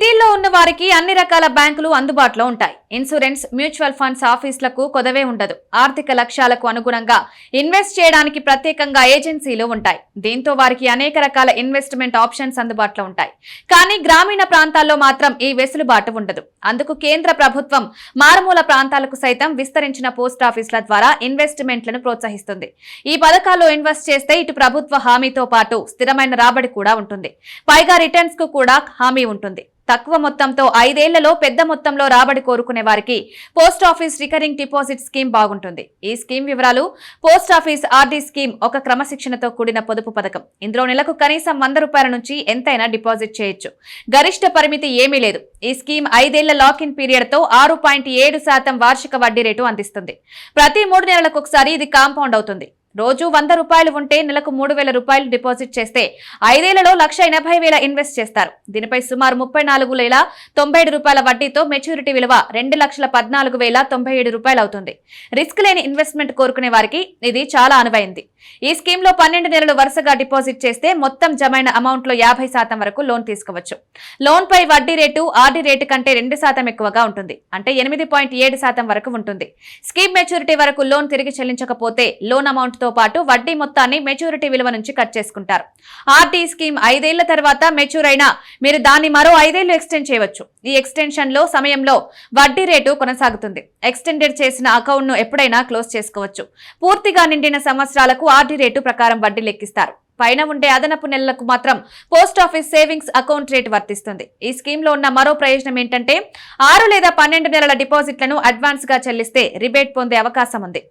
సిటీల్లో ఉన్న వారికి అన్ని రకాల బ్యాంకులు అందుబాటులో ఉంటాయి. ఇన్సూరెన్స్, మ్యూచువల్ ఫండ్స్ ఆఫీసులకు కొదవే ఉండదు. ఆర్థిక లక్ష్యాలకు అనుగుణంగా ఇన్వెస్ట్ చేయడానికి ప్రత్యేకంగా ఏజెన్సీలు ఉంటాయి. దీంతో వారికి అనేక రకాల ఇన్వెస్ట్మెంట్ ఆప్షన్స్ అందుబాటులో ఉంటాయి. కానీ గ్రామీణ ప్రాంతాల్లో మాత్రం ఈ వెసులుబాటు ఉండదు. అందుకు కేంద్ర ప్రభుత్వం మారుమూల ప్రాంతాలకు సైతం విస్తరించిన పోస్ట్ ఆఫీసుల ద్వారా ఇన్వెస్ట్మెంట్లను ప్రోత్సహిస్తుంది. ఈ పథకాల్లో ఇన్వెస్ట్ చేస్తే ఇటు ప్రభుత్వ హామీతో పాటు స్థిరమైన రాబడి కూడా ఉంటుంది. పైగా రిటర్న్స్ కు కూడా హామీ ఉంటుంది. తక్కువ మొత్తంతో 5 ఏళ్లలో పెద్ద మొత్తంలో రాబడి కోరుకునే వారికి post office recurring deposit scheme బాగుంటుంది. ఈ స్కీమ్ వివరాలు: పోస్ట్ ఆఫీస్ ఆర్డీ స్కీమ్ ఒక క్రమశిక్షణతో కూడిన పొదుపు పథకం. ఇందులో నెలకు కనీసం 100 రూపాయల నుంచి ఎంతైనా డిపాజిట్ చేయొచ్చు. గరిష్ట పరిమితి ఏమీ లేదు. ఈ స్కీమ్ 5 ఏళ్ల లాక్-ఇన్ పీరియడ్ తో 6.7% వార్షిక వడ్డీ రేటు అందిస్తుంది. ప్రతి 3 నెలలకు ఒకసారి ఇది కాంపౌండ్ అవుతుంది. రోజు 100 రూపాయలు ఉంటే నెలకు 3,000 రూపాయలు డిపాజిట్ చేస్తే 5 ఏళ్లలో 1,80,000 ఇన్వెస్ట్ చేస్తారు. దీనిపై సుమారు 34,97 రూపాయల వడ్డీతో మెచ్యూరిటీ విలువ 2,14,097 రూపాయలు అవుతుంది. రిస్క్ లేని ఇన్వెస్ట్మెంట్ కోరుకునే వారికి ఇది చాలా అనువైంది. ఈ స్కీమ్ లో 12 నెలలు వరుసగా డిపాజిట్ చేస్తే మొత్తం జమైన అమౌంట్ లో 50% వరకు లోన్ తీసుకోవచ్చు. లోన్ పై వడ్డీ రేటు ఆర్డీ రేటు కంటే 2% ఎక్కువగా ఉంటుంది. అంటే 8.7% వరకు ఉంటుంది. స్కీమ్ మెచ్యూరిటీ వరకు లోన్ తిరిగి చెల్లించకపోతే లోన్ అమౌంట్ తో పాటు వడ్డీ మొత్తాన్ని మెచ్యూరిటీ విలువ నుంచి కట్ చేసుకుంటారు. ఆర్డీ స్కీమ్ 5 ఏళ్ల తర్వాత మెచ్యూర్ అయినా మీరు దాన్ని మరో 5 ఏళ్లు ఎక్స్టెండ్ చేయవచ్చు. ఈ ఎక్స్టెన్షన్ లో సమయంలో వడ్డీ రేటు కొనసాగుతుంది. ఎక్స్టెండెడ్ చేసిన అకౌంట్ ను ఎప్పుడైనా క్లోజ్ చేసుకోవచ్చు. పూర్తిగా నిండిన సంవత్సరాలకు ఆర్డీ రేటు ప్రకారం వడ్డీ లెక్కిస్తారు. పైన ఉండే అదనపు నెలలకు మాత్రం post office savings account rate వర్తిస్తుంది. ఈ స్కీమ్ లో ఉన్న మరో ప్రయోజనం ఏంటంటే 6 లేదా 12 నెలల డిపాజిట్లను అడ్వాన్స్ గా చెల్లిస్తే రిబేట్ పొందే అవకాశం ఉంది.